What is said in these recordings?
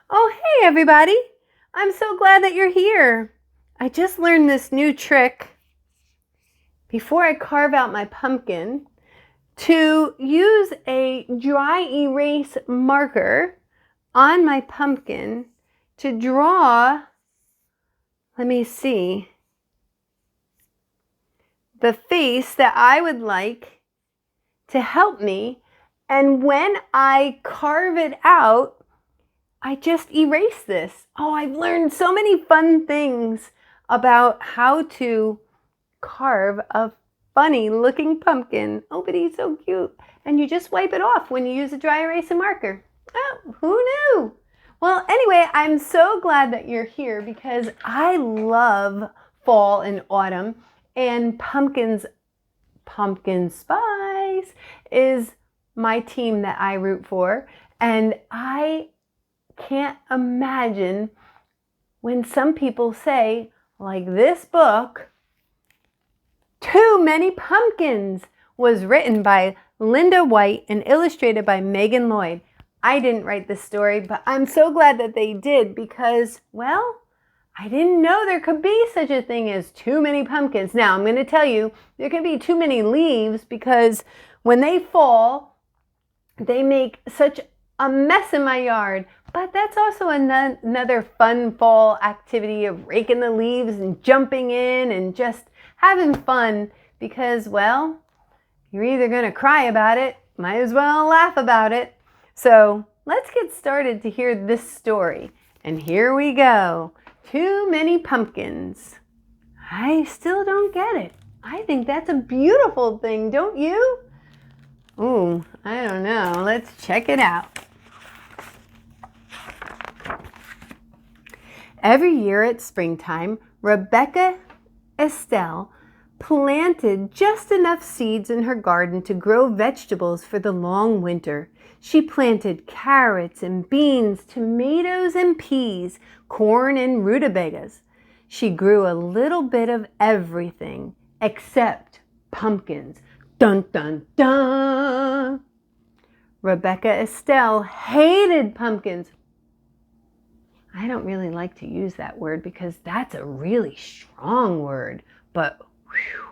Oh, hey everybody! I'm so glad that you're here. I just learned this new trick before I carve out my pumpkin to use a dry erase marker on my pumpkin to draw, let me see, the face that I would like to help me. And when I carve it out, I just erase this. Oh, I've learned so many fun things about how to carve a funny looking pumpkin. Oh, but he's so cute. And you just wipe it off when you use a dry erase and marker. Oh, who knew? Well, anyway, I'm so glad that you're here because I love fall and autumn, and pumpkin spice is my team that I root for. And I can't imagine when some people say, like this book, Too Many Pumpkins, was written by Linda White and illustrated by Megan Lloyd. I didn't write this story, but I'm so glad that they did because, well, I didn't know there could be such a thing as too many pumpkins. Now, I'm going to tell you, there can be too many leaves because when they fall, they make such a mess in my yard. But that's also another fun fall activity of raking the leaves and jumping in and just having fun because, well, you're either going to cry about it, might as well laugh about it. So let's get started to hear this story. And here we go. Too Many Pumpkins. I still don't get it. I think that's a beautiful thing, don't you? Ooh, I don't know. Let's check it out. Every year at springtime, Rebecca Estelle planted just enough seeds in her garden to grow vegetables for the long winter. She planted carrots and beans, tomatoes and peas, corn and rutabagas. She grew a little bit of everything except pumpkins. Dun, dun, dun! Rebecca Estelle hated pumpkins. I don't really like to use that word because that's a really strong word, but whew,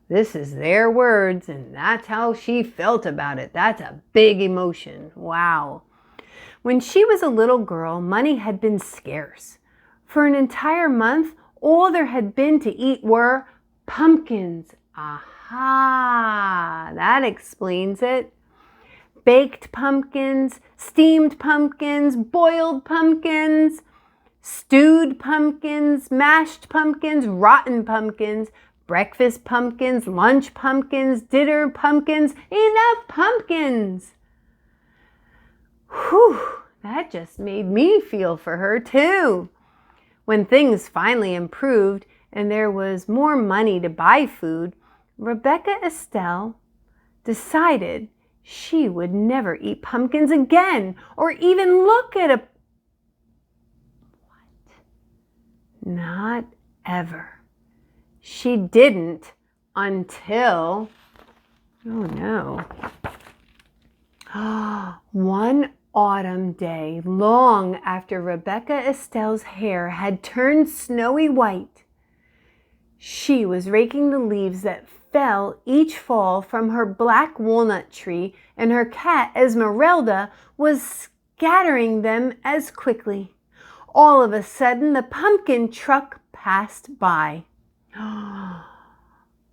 this is their words and that's how she felt about it. That's a big emotion. Wow. When she was a little girl, money had been scarce. For an entire month, all there had been to eat were pumpkins. Aha, that explains it. Baked pumpkins, steamed pumpkins, boiled pumpkins, stewed pumpkins, mashed pumpkins, rotten pumpkins, breakfast pumpkins, lunch pumpkins, dinner pumpkins, enough pumpkins. Whew, that just made me feel for her too. When things finally improved and there was more money to buy food, Rebecca Estelle decided she would never eat pumpkins again or even look at a... What? Not ever. She didn't until... Oh no. One autumn day, long after Rebecca Estelle's hair had turned snowy white, she was raking the leaves that fell each fall from her black walnut tree, and her cat Esmeralda was scattering them as quickly. All of a sudden, the pumpkin truck passed by.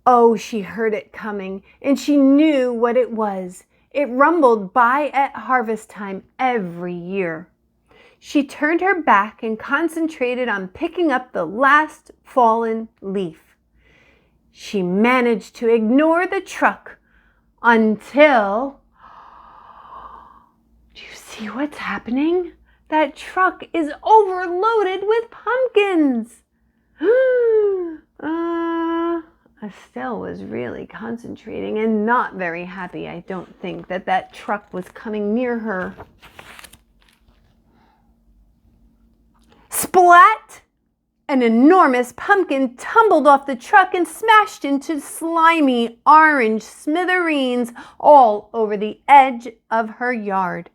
Oh, she heard it coming, and she knew what it was. It rumbled by at harvest time every year. She turned her back and concentrated on picking up the last fallen leaf. She managed to ignore the truck until... Do you see what's happening? That truck is overloaded with pumpkins. Estelle was really concentrating and not very happy. I don't think that truck was coming near her. Splat! An enormous pumpkin tumbled off the truck and smashed into slimy orange smithereens all over the edge of her yard.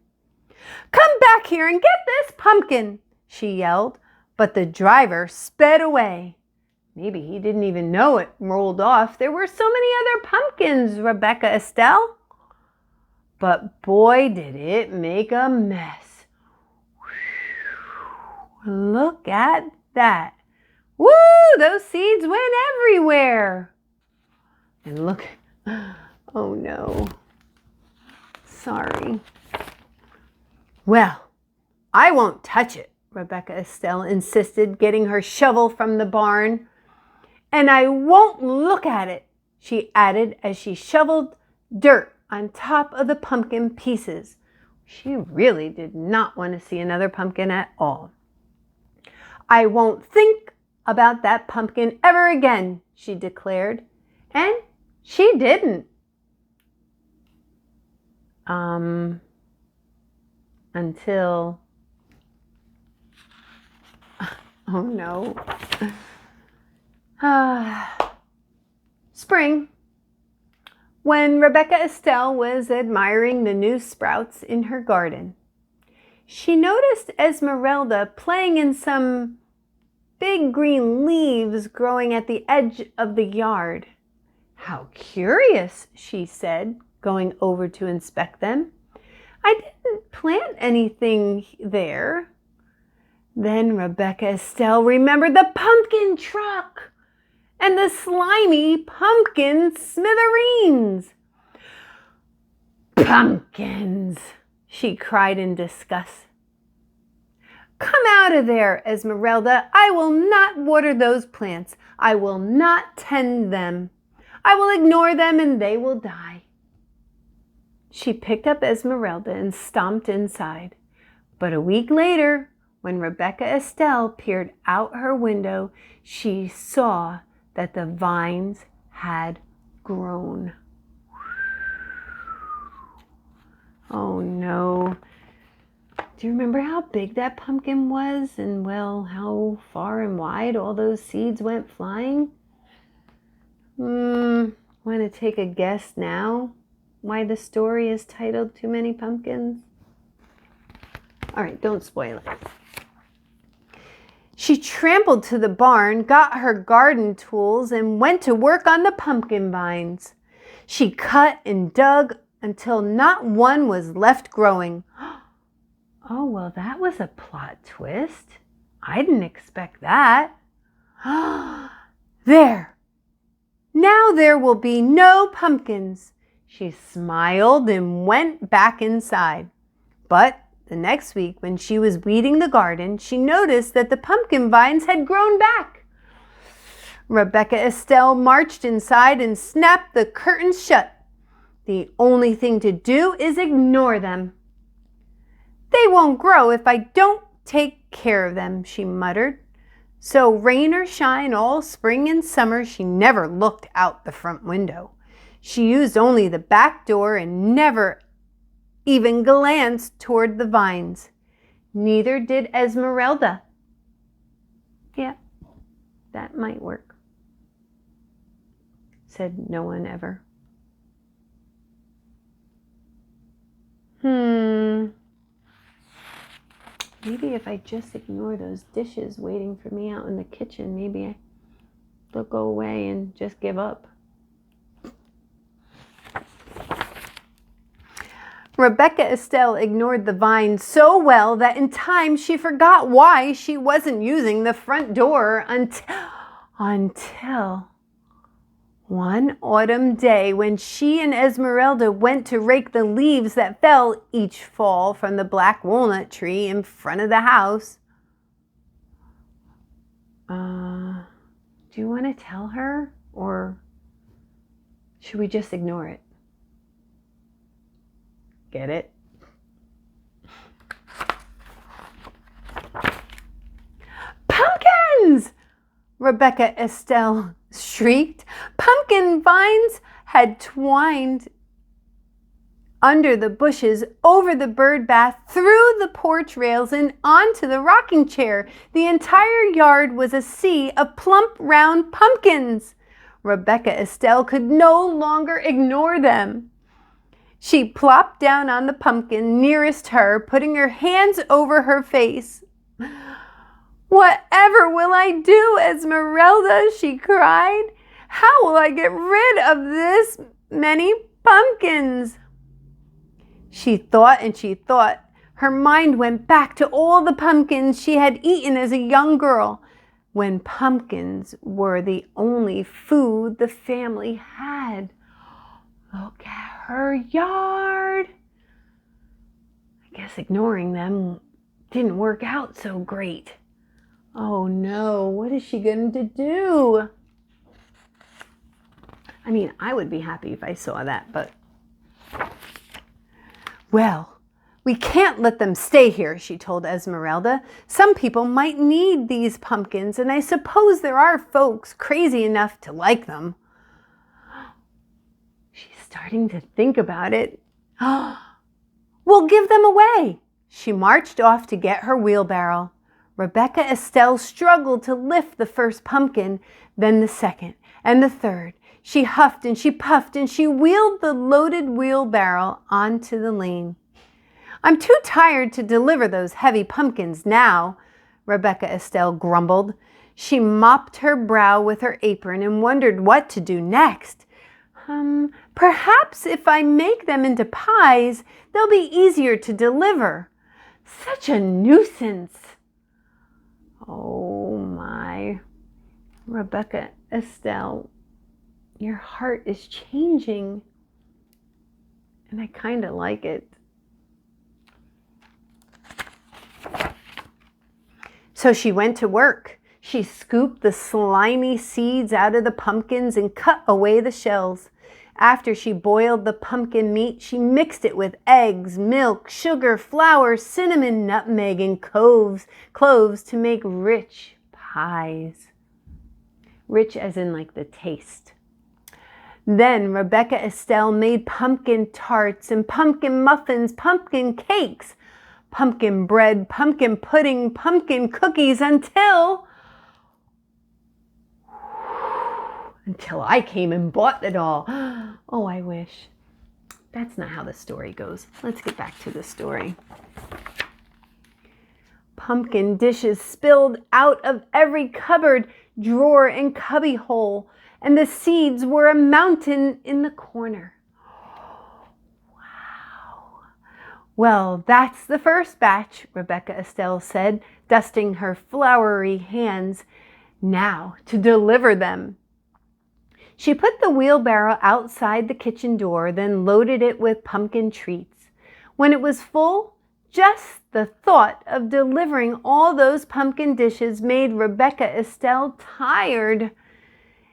"Come back here and get this pumpkin," she yelled, but the driver sped away. Maybe he didn't even know it rolled off. There were so many other pumpkins, Rebecca Estelle. But boy, did it make a mess. Look at that. Woo! Those seeds went everywhere. And look, oh no. Sorry. Well, I won't touch it, Rebecca Estelle insisted, getting her shovel from the barn. And I won't look at it, she added as she shoveled dirt on top of the pumpkin pieces. She really did not want to see another pumpkin at all. I won't think about that pumpkin ever again, she declared. And she didn't. Until, oh no. Spring. When Rebecca Estelle was admiring the new sprouts in her garden, she noticed Esmeralda playing in some big green leaves growing at the edge of the yard. "How curious," she said, going over to inspect them. "I didn't plant anything there." Then Rebecca Estelle remembered the pumpkin truck and the slimy pumpkin smithereens. "Pumpkins!" she cried in disgust. "Come out of there, Esmeralda. I will not water those plants. I will not tend them. I will ignore them and they will die." She picked up Esmeralda and stomped inside. But a week later, when Rebecca Estelle peered out her window, she saw that the vines had grown. Oh no. Do you remember how big that pumpkin was and, well, how far and wide all those seeds went flying? Want to take a guess now why the story is titled Too Many Pumpkins? All right, don't spoil it. She trampled to the barn, got her garden tools, and went to work on the pumpkin vines. She cut and dug until not one was left growing. Oh, well, that was a plot twist. I didn't expect that. There! Now there will be no pumpkins. She smiled and went back inside. But the next week, when she was weeding the garden, she noticed that the pumpkin vines had grown back. Rebecca Estelle marched inside and snapped the curtains shut. The only thing to do is ignore them. "They won't grow if I don't take care of them," she muttered. So rain or shine all spring and summer, she never looked out the front window. She used only the back door and never even glanced toward the vines. Neither did Esmeralda. Yeah, that might work, said no one ever. Maybe if I just ignore those dishes waiting for me out in the kitchen, maybe they'll go away and just give up. Rebecca Estelle ignored the vines so well that in time she forgot why she wasn't using the front door until one autumn day when she and Esmeralda went to rake the leaves that fell each fall from the black walnut tree in front of the house. Do you want to tell her, or should we just ignore it? Get it? Pumpkins! Rebecca Estelle shrieked. Pumpkin vines had twined under the bushes, over the bird bath, through the porch rails, and onto the rocking chair. The entire yard was a sea of plump, round pumpkins. Rebecca Estelle could no longer ignore them. She plopped down on the pumpkin nearest her, putting her hands over her face. "Whatever will I do, Esmeralda?" she cried. "How will I get rid of this many pumpkins?" She thought and she thought. Her mind went back to all the pumpkins she had eaten as a young girl, when pumpkins were the only food the family had. Look at her yard. I guess ignoring them didn't work out so great. Oh no, what is she going to do? I mean, I would be happy if I saw that, but... "Well, we can't let them stay here," she told Esmeralda. "Some people might need these pumpkins, and I suppose there are folks crazy enough to like them." She's starting to think about it. "We'll give them away." She marched off to get her wheelbarrow. Rebecca Estelle struggled to lift the first pumpkin, then the second, and the third. She huffed and she puffed and she wheeled the loaded wheelbarrow onto the lane. "I'm too tired to deliver those heavy pumpkins now," Rebecca Estelle grumbled. She mopped her brow with her apron and wondered what to do next. Perhaps if I make them into pies, they'll be easier to deliver. Such a nuisance." Oh my, Rebecca Estelle, your heart is changing, and I kind of like it. So she went to work. She scooped the slimy seeds out of the pumpkins and cut away the shells. After she boiled the pumpkin meat, she mixed it with eggs, milk, sugar, flour, cinnamon, nutmeg, and cloves to make rich pies. Rich as in like the taste. Then Rebecca Estelle made pumpkin tarts and pumpkin muffins, pumpkin cakes, pumpkin bread, pumpkin pudding, pumpkin cookies until I came and bought it all. Oh, I wish. That's not how the story goes. Let's get back to the story. Pumpkin dishes spilled out of every cupboard, drawer, and cubby hole, and the seeds were a mountain in the corner. Wow. "Well, that's the first batch," Rebecca Estelle said, dusting her floury hands. "Now to deliver them." She put the wheelbarrow outside the kitchen door, then loaded it with pumpkin treats. When it was full, just the thought of delivering all those pumpkin dishes made Rebecca Estelle tired.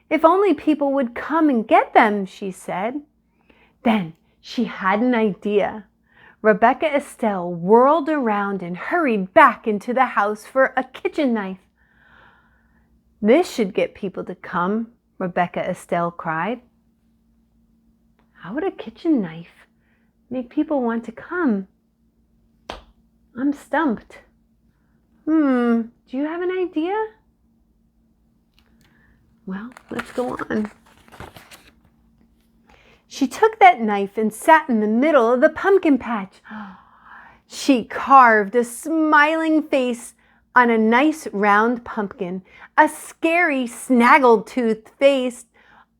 "If only people would come and get them," she said. Then she had an idea. Rebecca Estelle whirled around and hurried back into the house for a kitchen knife. "This should get people to come," Rebecca Estelle cried. How would a kitchen knife make people want to come? I'm stumped. Do you have an idea? Well, let's go on. She took that knife and sat in the middle of the pumpkin patch. She carved a smiling face on a nice round pumpkin, a scary snaggle-toothed face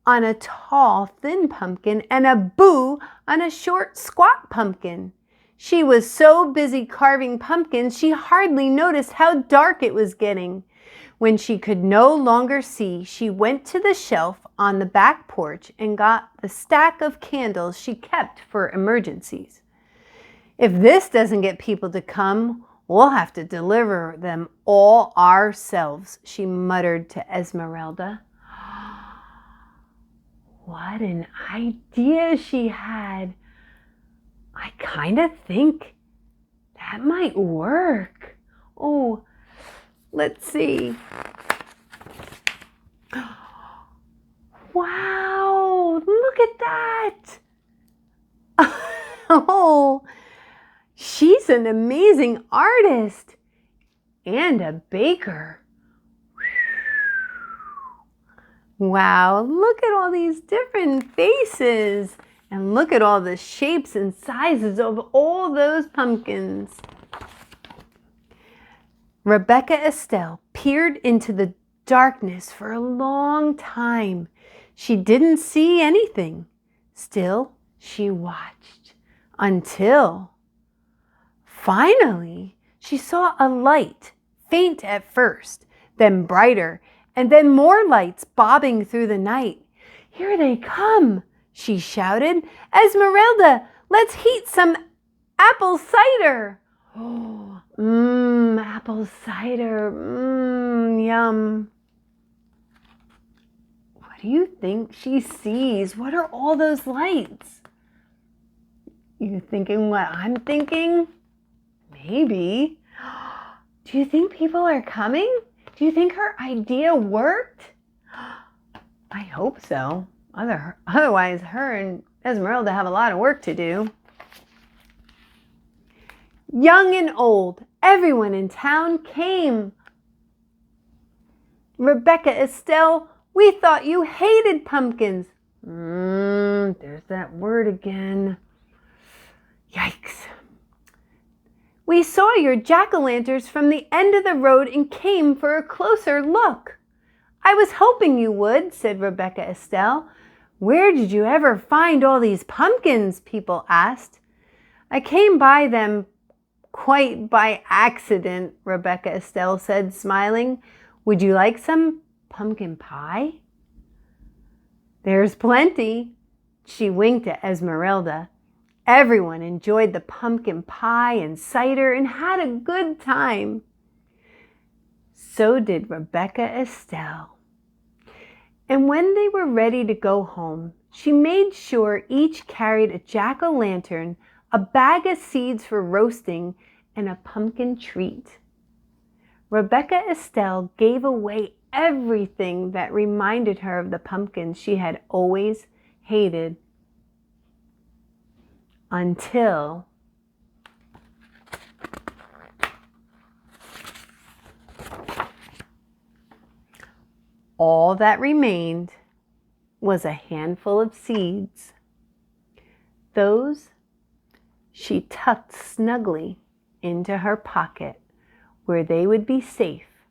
on a tall thin pumpkin, and a boo on a short squat pumpkin. She was so busy carving pumpkins she hardly noticed how dark it was getting. When she could no longer see, she went to the shelf on the back porch and got the stack of candles she kept for emergencies. "If this doesn't get people to come, we'll have to deliver them all ourselves," she muttered to Esmeralda. What an idea she had. I kind of think that might work. Oh, let's see. Wow, look at that. Oh, she's an amazing artist and a baker. Wow, look at all these different faces And look at all the shapes and sizes of all those pumpkins. Rebecca Estelle peered into the darkness for a long time. She didn't see anything. Still, she watched until finally she saw a light, faint at first, then brighter, and then more lights bobbing through the night. "Here they come," she shouted. "Esmeralda, let's heat some apple cider." Oh, apple cider, yum. What do you think she sees? What are all those lights? You thinking what I'm thinking? Maybe. Do you think people are coming? Do you think her idea worked? I hope so. Otherwise, her and Esmeralda have a lot of work to do. Young and old, everyone in town came. "Rebecca Estelle, we thought you hated pumpkins." There's that word again. Yikes. "We saw your jack-o'-lanterns from the end of the road and came for a closer look." "I was hoping you would," said Rebecca Estelle. "Where did you ever find all these pumpkins?" people asked. "I came by them quite by accident," Rebecca Estelle said, smiling. "Would you like some pumpkin pie?" "There's plenty." She winked at Esmeralda. Everyone enjoyed the pumpkin pie and cider and had a good time. So did Rebecca Estelle. And when they were ready to go home, she made sure each carried a jack-o'-lantern, a bag of seeds for roasting, and a pumpkin treat. Rebecca Estelle gave away everything that reminded her of the pumpkins she had always hated. Until all that remained was a handful of seeds. Those she tucked snugly into her pocket, where they would be safe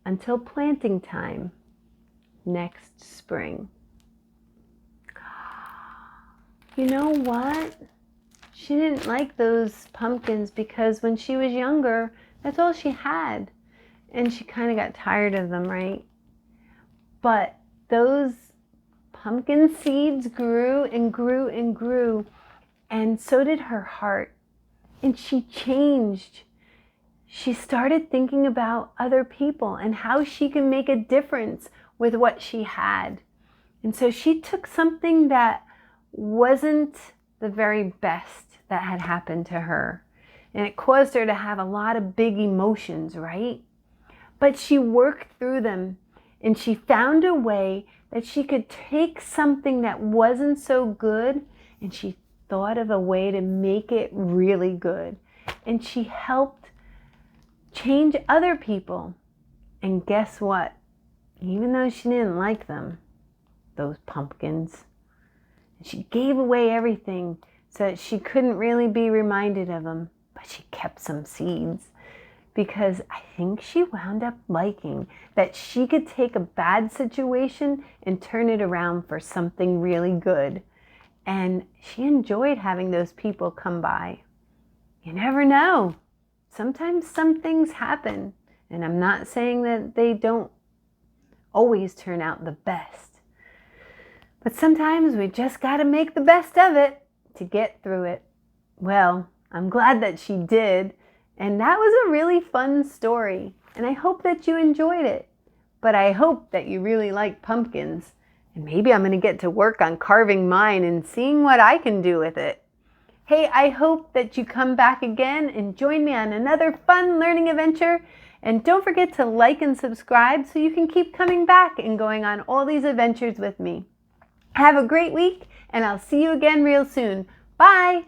until planting time next spring. You know what? She didn't like those pumpkins because when she was younger, that's all she had. And she kind of got tired of them, right? But those pumpkin seeds grew and grew and grew, and so did her heart. And she changed. She started thinking about other people and how she can make a difference with what she had. And so she took something that wasn't the very best that had happened to her. And it caused her to have a lot of big emotions, right? But she worked through them, and she found a way that she could take something that wasn't so good, and she thought of a way to make it really good. And she helped change other people. And guess what? Even though she didn't like them, those pumpkins, she gave away everything so that she couldn't really be reminded of them. But she kept some seeds because I think she wound up liking that she could take a bad situation and turn it around for something really good. And she enjoyed having those people come by. You never know. Sometimes some things happen. And I'm not saying that they don't always turn out the best. But sometimes we just got to make the best of it to get through it. Well, I'm glad that she did. And that was a really fun story. And I hope that you enjoyed it. But I hope that you really like pumpkins. And maybe I'm going to get to work on carving mine and seeing what I can do with it. Hey, I hope that you come back again and join me on another fun learning adventure. And don't forget to like and subscribe so you can keep coming back and going on all these adventures with me. Have a great week, and I'll see you again real soon. Bye!